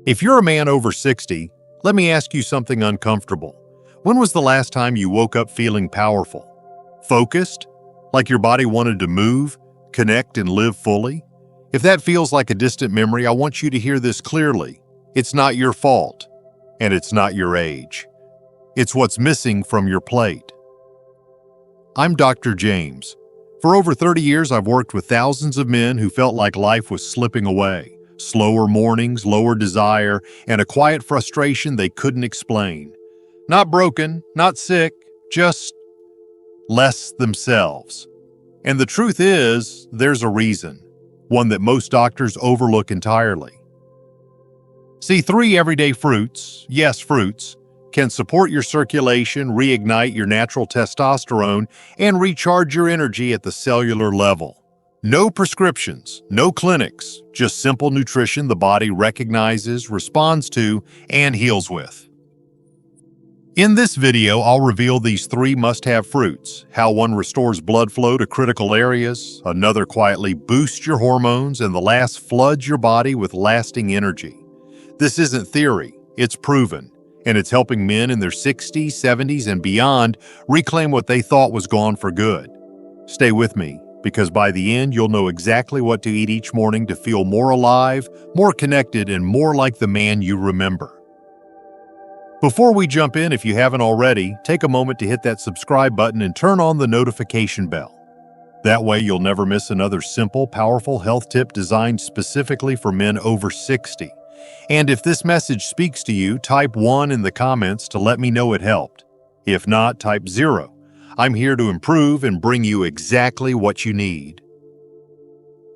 If you're a man over 60, let me ask you something uncomfortable. When was the last time you woke up feeling powerful? Focused? Like your body wanted to move, connect, and live fully? If that feels like a distant memory, I want you to hear this clearly. It's not your fault, and it's not your age. It's what's missing from your plate. I'm Dr. James. For over 30 years, I've worked with thousands of men who felt like life was slipping away. Slower mornings, lower desire, and a quiet frustration they couldn't explain. Not broken, not sick, just less themselves. And the truth is, there's a reason, one that most doctors overlook entirely. See, 3 everyday fruits, yes, fruits, can support your circulation, reignite your natural testosterone, and recharge your energy at the cellular level. No prescriptions, no clinics, just simple nutrition the body recognizes, responds to, and heals with. In this video, I'll reveal these 3 must-have fruits, how one restores blood flow to critical areas, another quietly boosts your hormones, and the last floods your body with lasting energy. This isn't theory, it's proven, and it's helping men in their 60s, 70s, and beyond reclaim what they thought was gone for good. Stay with me, because by the end, you'll know exactly what to eat each morning to feel more alive, more connected, and more like the man you remember. Before we jump in, if you haven't already, take a moment to hit that subscribe button and turn on the notification bell. That way, you'll never miss another simple, powerful health tip designed specifically for men over 60. And if this message speaks to you, type 1 in the comments to let me know it helped. If not, type 0. I'm here to improve and bring you exactly what you need.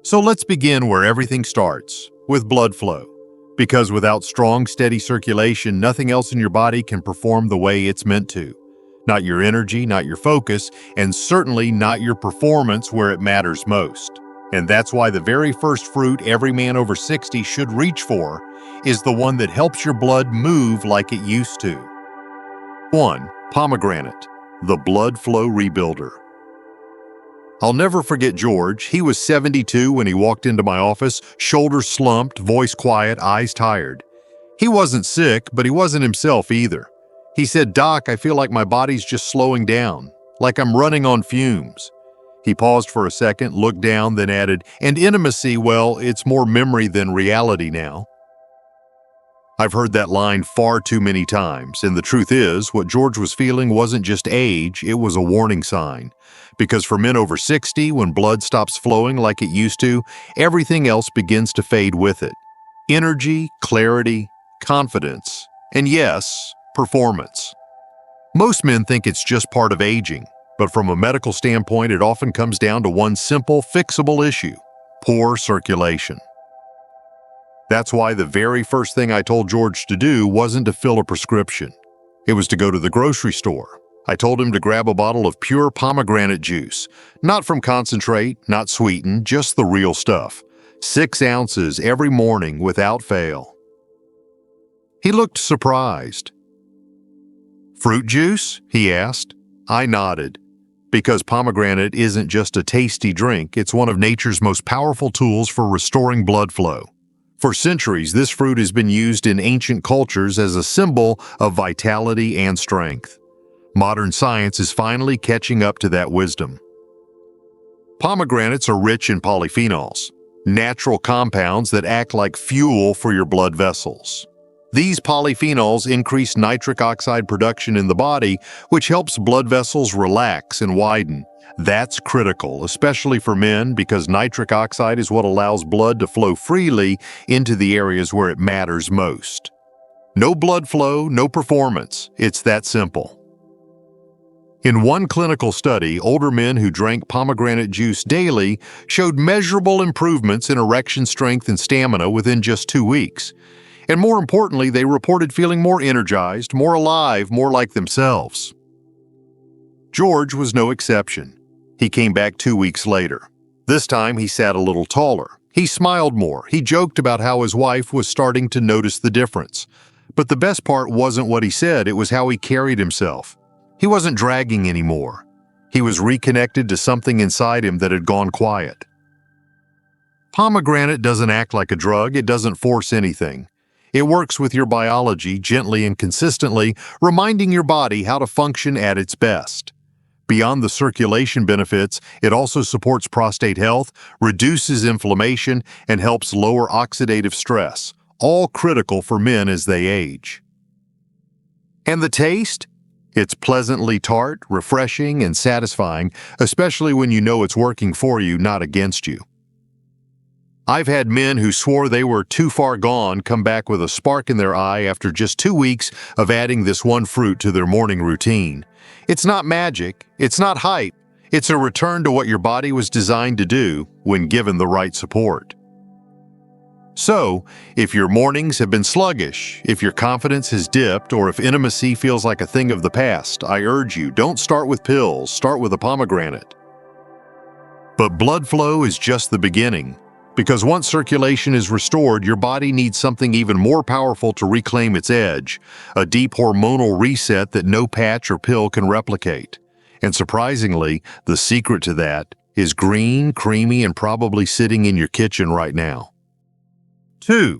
So let's begin where everything starts, with blood flow. Because without strong, steady circulation, nothing else in your body can perform the way it's meant to. Not your energy, not your focus, and certainly not your performance where it matters most. And that's why the very first fruit every man over 60 should reach for is the one that helps your blood move like it used to. 1. Pomegranate, the blood flow rebuilder. I'll never forget George. He was 72 when he walked into my office, shoulders slumped, voice quiet, eyes tired. He wasn't sick, but he wasn't himself either. He said, "Doc, I feel like my body's just slowing down, like I'm running on fumes." He paused for a second, looked down, then added, "And intimacy, well, it's more memory than reality now." I've heard that line far too many times, and the truth is, what George was feeling wasn't just age, it was a warning sign. Because for men over 60, when blood stops flowing like it used to, everything else begins to fade with it. Energy, clarity, confidence, and yes, performance. Most men think it's just part of aging, but from a medical standpoint, it often comes down to one simple, fixable issue: poor circulation. That's why the very first thing I told George to do wasn't to fill a prescription. It was to go to the grocery store. I told him to grab a bottle of pure pomegranate juice, not from concentrate, not sweetened, just the real stuff. 6 ounces every morning without fail. He looked surprised. "Fruit juice?" he asked. I nodded. Because pomegranate isn't just a tasty drink, it's one of nature's most powerful tools for restoring blood flow. For centuries, this fruit has been used in ancient cultures as a symbol of vitality and strength. Modern science is finally catching up to that wisdom. Pomegranates are rich in polyphenols, natural compounds that act like fuel for your blood vessels. These polyphenols increase nitric oxide production in the body, which helps blood vessels relax and widen. That's critical, especially for men, because nitric oxide is what allows blood to flow freely into the areas where it matters most. No blood flow, no performance. It's that simple. In one clinical study, older men who drank pomegranate juice daily showed measurable improvements in erection strength and stamina within just 2 weeks. And more importantly, they reported feeling more energized, more alive, more like themselves. George was no exception. He came back 2 weeks later. This time he sat a little taller. He smiled more. He joked about how his wife was starting to notice the difference. But the best part wasn't what he said, it was how he carried himself. He wasn't dragging anymore. He was reconnected to something inside him that had gone quiet. Pomegranate doesn't act like a drug, it doesn't force anything. It works with your biology gently and consistently, reminding your body how to function at its best. Beyond the circulation benefits, it also supports prostate health, reduces inflammation, and helps lower oxidative stress, all critical for men as they age. And the taste? It's pleasantly tart, refreshing, and satisfying, especially when you know it's working for you, not against you. I've had men who swore they were too far gone come back with a spark in their eye after just 2 weeks of adding this one fruit to their morning routine. It's not magic, it's not hype, it's a return to what your body was designed to do when given the right support. So, if your mornings have been sluggish, if your confidence has dipped, or if intimacy feels like a thing of the past, I urge you, don't start with pills, start with a pomegranate. But blood flow is just the beginning, because once circulation is restored, your body needs something even more powerful to reclaim its edge, a deep hormonal reset that no patch or pill can replicate. And surprisingly, the secret to that is green, creamy, and probably sitting in your kitchen right now. 2.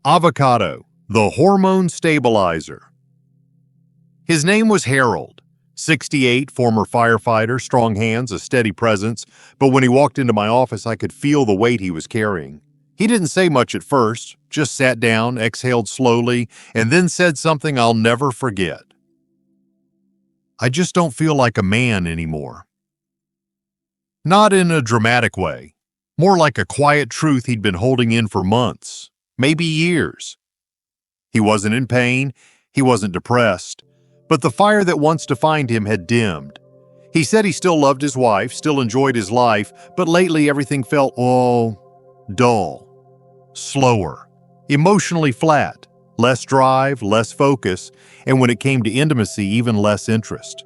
Avocado, the hormone stabilizer. His name was Harold. 68, former firefighter, strong hands, a steady presence, but when he walked into my office, I could feel the weight he was carrying. He didn't say much at first, just sat down, exhaled slowly, and then said something I'll never forget. I just don't feel like a man anymore. Not in a dramatic way. More like a quiet truth he'd been holding in for months, maybe years. He wasn't in pain, he wasn't depressed, but the fire that once defined him had dimmed. He said he still loved his wife, still enjoyed his life, but lately everything felt, dull, slower, emotionally flat, less drive, less focus, and when it came to intimacy, even less interest.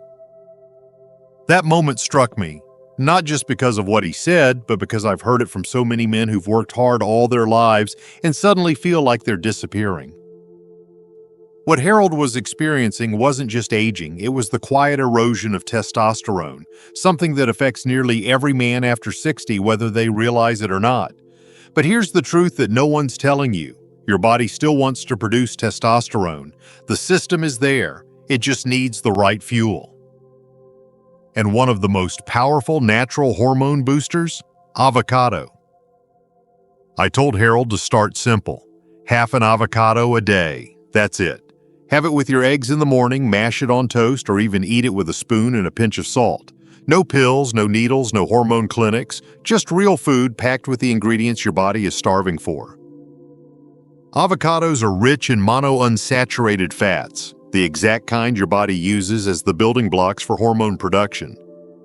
That moment struck me. Not just because of what he said, but because I've heard it from so many men who've worked hard all their lives and suddenly feel like they're disappearing. What Harold was experiencing wasn't just aging, it was the quiet erosion of testosterone, something that affects nearly every man after 60, whether they realize it or not. But here's the truth that no one's telling you. Your body still wants to produce testosterone. The system is there, it just needs the right fuel. And one of the most powerful natural hormone boosters? Avocado. I told Harold to start simple. Half an avocado a day. That's it. Have it with your eggs in the morning, mash it on toast, or even eat it with a spoon and a pinch of salt. No pills, no needles, no hormone clinics, just real food packed with the ingredients your body is starving for. Avocados are rich in monounsaturated fats, the exact kind your body uses as the building blocks for hormone production.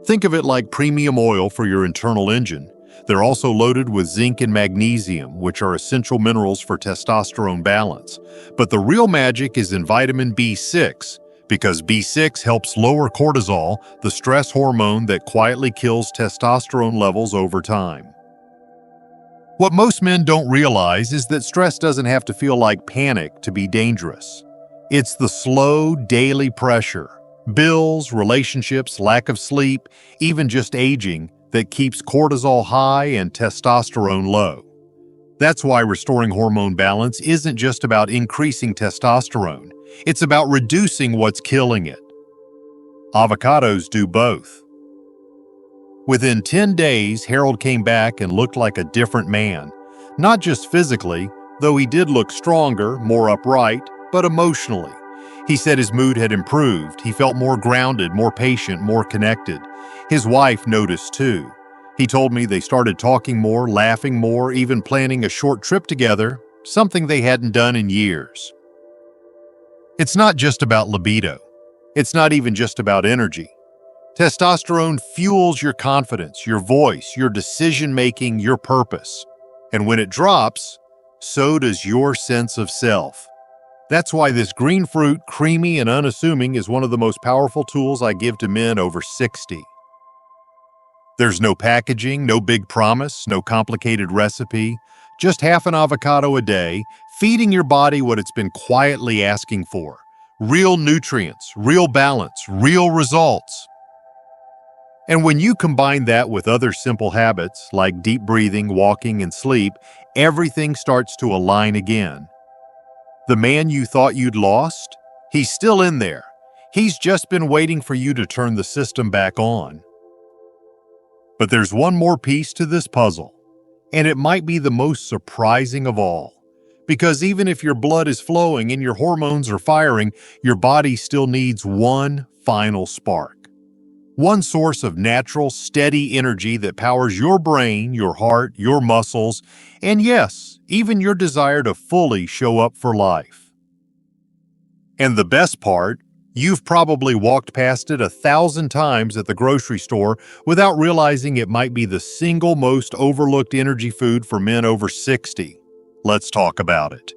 Think of it like premium oil for your internal engine. They're also loaded with zinc and magnesium, which are essential minerals for testosterone balance. But the real magic is in vitamin B6, because B6 helps lower cortisol, the stress hormone that quietly kills testosterone levels over time. What most men don't realize is that stress doesn't have to feel like panic to be dangerous. It's the slow, daily pressure, bills, relationships, lack of sleep, even just aging, that keeps cortisol high and testosterone low. That's why restoring hormone balance isn't just about increasing testosterone. It's about reducing what's killing it. Avocados do both. Within 10 days, Harold came back and looked like a different man. Not just physically, though he did look stronger, more upright, but emotionally. He said his mood had improved. He felt more grounded, more patient, more connected. His wife noticed too. He told me they started talking more, laughing more, even planning a short trip together, something they hadn't done in years. It's not just about libido. It's not even just about energy. Testosterone fuels your confidence, your voice, your decision-making, your purpose. And when it drops, so does your sense of self. That's why this green fruit, creamy and unassuming, is one of the most powerful tools I give to men over 60. There's no packaging, no big promise, no complicated recipe, just half an avocado a day, feeding your body what it's been quietly asking for. Real nutrients, real balance, real results. And when you combine that with other simple habits like deep breathing, walking, and sleep, everything starts to align again. The man you thought you'd lost? He's still in there. He's just been waiting for you to turn the system back on. But there's one more piece to this puzzle, and it might be the most surprising of all. Because even if your blood is flowing and your hormones are firing, your body still needs one final spark. One source of natural, steady energy that powers your brain, your heart, your muscles, and yes, even your desire to fully show up for life. And the best part, you've probably walked past it 1,000 times at the grocery store without realizing it might be the single most overlooked energy food for men over 60. Let's talk about it.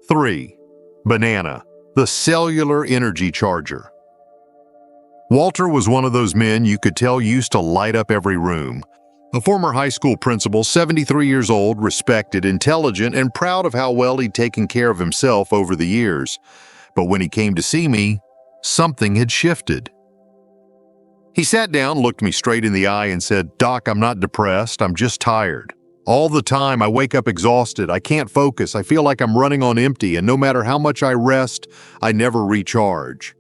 3. Banana, the cellular energy charger. Walter was one of those men you could tell used to light up every room. A former high school principal, 73 years old, respected, intelligent, and proud of how well he'd taken care of himself over the years. But when he came to see me, something had shifted. He sat down, looked me straight in the eye, and said, "Doc, I'm not depressed, I'm just tired. All the time I wake up exhausted, I can't focus, I feel like I'm running on empty, and no matter how much I rest, I never recharge."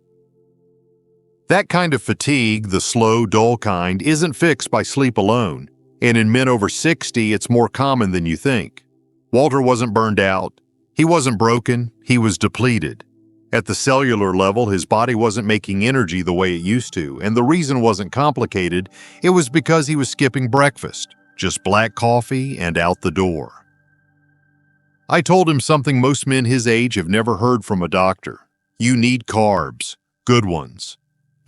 That kind of fatigue, the slow, dull kind, isn't fixed by sleep alone. And in men over 60, it's more common than you think. Walter wasn't burned out. He wasn't broken. He was depleted. At the cellular level, his body wasn't making energy the way it used to, and the reason wasn't complicated. It was because he was skipping breakfast, just black coffee and out the door. I told him something most men his age have never heard from a doctor. You need carbs, good ones.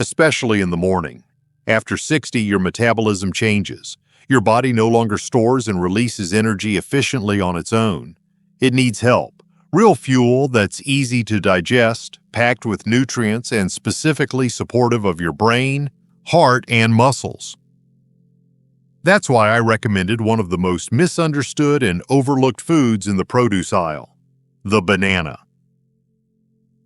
Especially in the morning. After 60, your metabolism changes. Your body no longer stores and releases energy efficiently on its own. It needs help. Real fuel that's easy to digest, packed with nutrients, and specifically supportive of your brain, heart, and muscles. That's why I recommended one of the most misunderstood and overlooked foods in the produce aisle, the banana.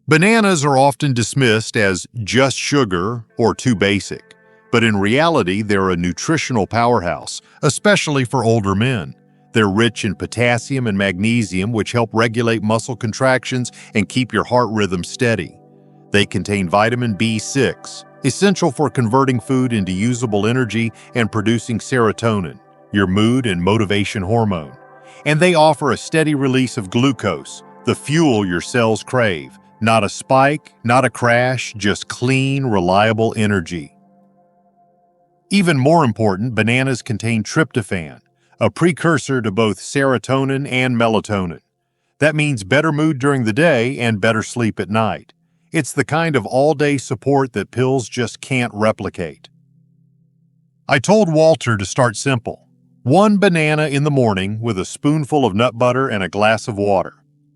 Bananas are often dismissed as just sugar or too basic, but in reality, they're a nutritional powerhouse, especially for older men. They're rich in potassium and magnesium, which help regulate muscle contractions and keep your heart rhythm steady. They contain vitamin B6, essential for converting food into usable energy and producing serotonin, your mood and motivation hormone. And they offer a steady release of glucose, the fuel your cells crave. Not a spike, not a crash, just clean, reliable energy. Even more important, bananas contain tryptophan, a precursor to both serotonin and melatonin. That means better mood during the day and better sleep at night. It's the kind of all-day support that pills just can't replicate. I told Walter to start simple. One banana in the morning with a spoonful of nut butter and a glass of water.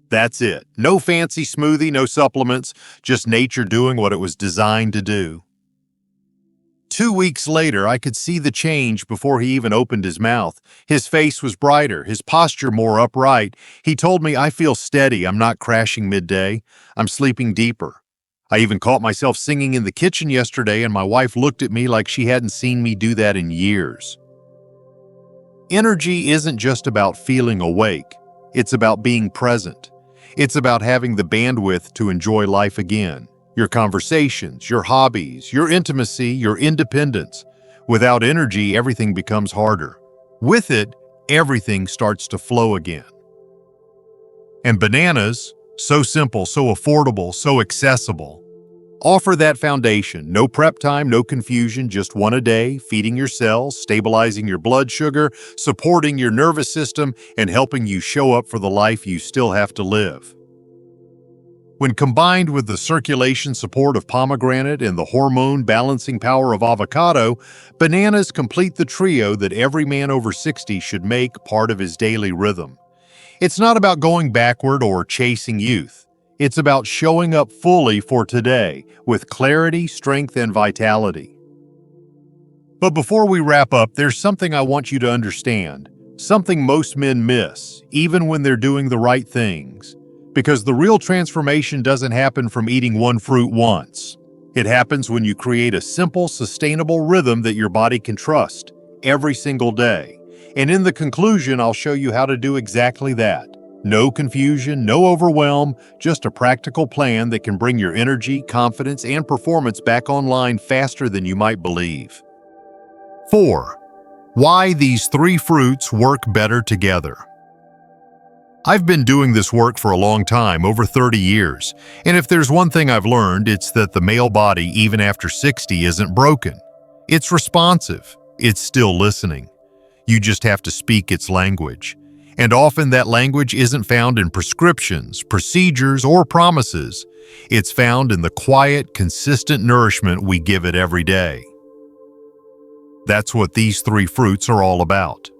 That's it. No fancy smoothie, no supplements, just nature doing what it was designed to do. 2 weeks later, I could see the change before he even opened his mouth. His face was brighter, his posture more upright. He told me, "I feel steady, I'm not crashing midday. I'm sleeping deeper." I even caught myself singing in the kitchen yesterday, and my wife looked at me like she hadn't seen me do that in years. Energy isn't just about feeling awake. It's about being present. It's about having the bandwidth to enjoy life again. Your conversations, your hobbies, your intimacy, your independence. Without energy, everything becomes harder. With it, everything starts to flow again. And bananas, so simple, so affordable, so accessible, offer that foundation. No prep time, no confusion, just one a day, feeding your cells, stabilizing your blood sugar, supporting your nervous system, and helping you show up for the life you still have to live. When combined with the circulation support of pomegranate and the hormone balancing power of avocado, bananas complete the trio that every man over 60 should make part of his daily rhythm. It's not about going backward or chasing youth. It's about showing up fully for today with clarity, strength, and vitality. But before we wrap up, there's something I want you to understand, something most men miss, even when they're doing the right things. Because the real transformation doesn't happen from eating one fruit once. It happens when you create a simple, sustainable rhythm that your body can trust every single day. And in the conclusion, I'll show you how to do exactly that. No confusion, no overwhelm, just a practical plan that can bring your energy, confidence, and performance back online faster than you might believe. 4. Why these 3 fruits work better together. I've been doing this work for a long time, over 30 years, and if there's one thing I've learned, it's that the male body, even after 60, isn't broken. It's responsive. It's still listening. You just have to speak its language. And often that language isn't found in prescriptions, procedures, or promises. It's found in the quiet, consistent nourishment we give it every day. That's what these 3 fruits are all about.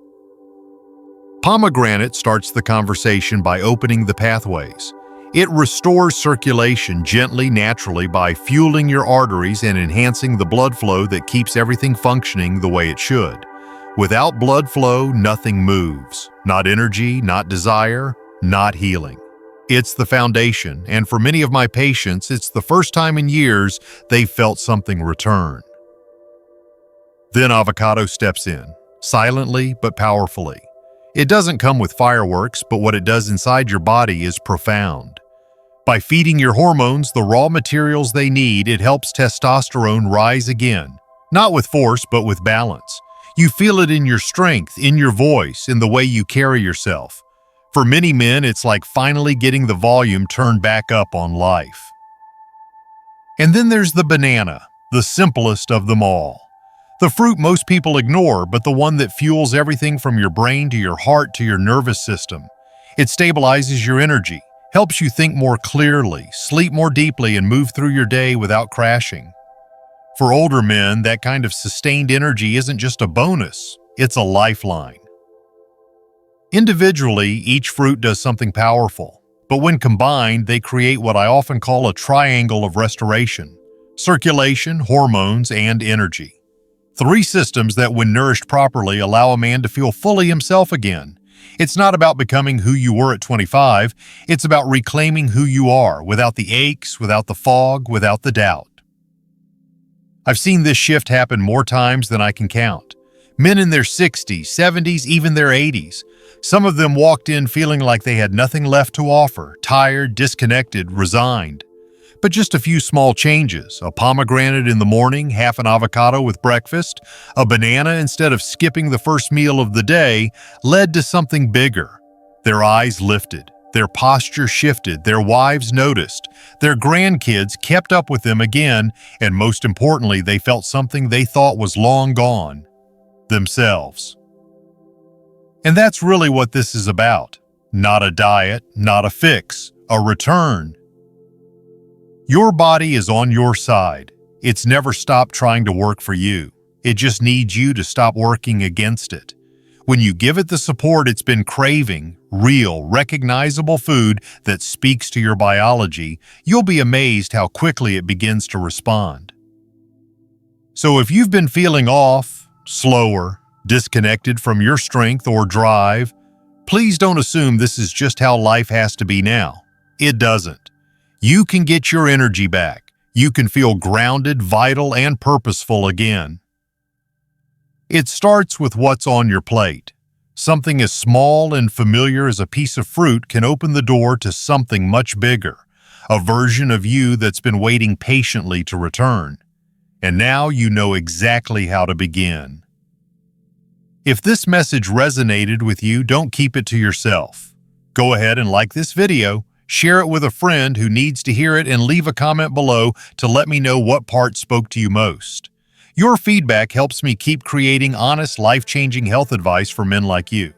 Pomegranate starts the conversation by opening the pathways. It restores circulation gently, naturally by fueling your arteries and enhancing the blood flow that keeps everything functioning the way it should. Without blood flow, nothing moves. Not energy, not desire, not healing. It's the foundation, and for many of my patients, it's the first time in years they've felt something return. Then Avocado steps in, silently but powerfully. It doesn't come with fireworks, but what it does inside your body is profound. By feeding your hormones the raw materials they need, it helps testosterone rise again. Not with force, but with balance. You feel it in your strength, in your voice, in the way you carry yourself. For many men, it's like finally getting the volume turned back up on life. And then there's the banana, the simplest of them all. The fruit most people ignore, but the one that fuels everything from your brain to your heart to your nervous system. It stabilizes your energy, helps you think more clearly, sleep more deeply, and move through your day without crashing. For older men, that kind of sustained energy isn't just a bonus, it's a lifeline. Individually, each fruit does something powerful, but when combined, they create what I often call a triangle of restoration: circulation, hormones, and energy. 3 systems that, when nourished properly, allow a man to feel fully himself again. It's not about becoming who you were at 25, it's about reclaiming who you are, without the aches, without the fog, without the doubt. I've seen this shift happen more times than I can count. Men in their 60s, 70s, even their 80s. Some of them walked in feeling like they had nothing left to offer, tired, disconnected, resigned. But just a few small changes: a pomegranate in the morning, half an avocado with breakfast, a banana instead of skipping the first meal of the day, led to something bigger. Their eyes lifted, their posture shifted, their wives noticed, their grandkids kept up with them again, and most importantly, they felt something they thought was long gone: themselves. And that's really what this is about. Not a diet, not a fix, a return. Your body is on your side. It's never stopped trying to work for you. It just needs you to stop working against it. When you give it the support it's been craving, real, recognizable food that speaks to your biology, you'll be amazed how quickly it begins to respond. So if you've been feeling off, slower, disconnected from your strength or drive, please don't assume this is just how life has to be now. It doesn't. You can get your energy back. You can feel grounded, vital, and purposeful again. It starts with what's on your plate. Something as small and familiar as a piece of fruit can open the door to something much bigger, a version of you that's been waiting patiently to return. And now you know exactly how to begin. If this message resonated with you, don't keep it to yourself. Go ahead and like this video, share it with a friend who needs to hear it, and leave a comment below to let me know what part spoke to you most. Your feedback helps me keep creating honest, life-changing health advice for men like you.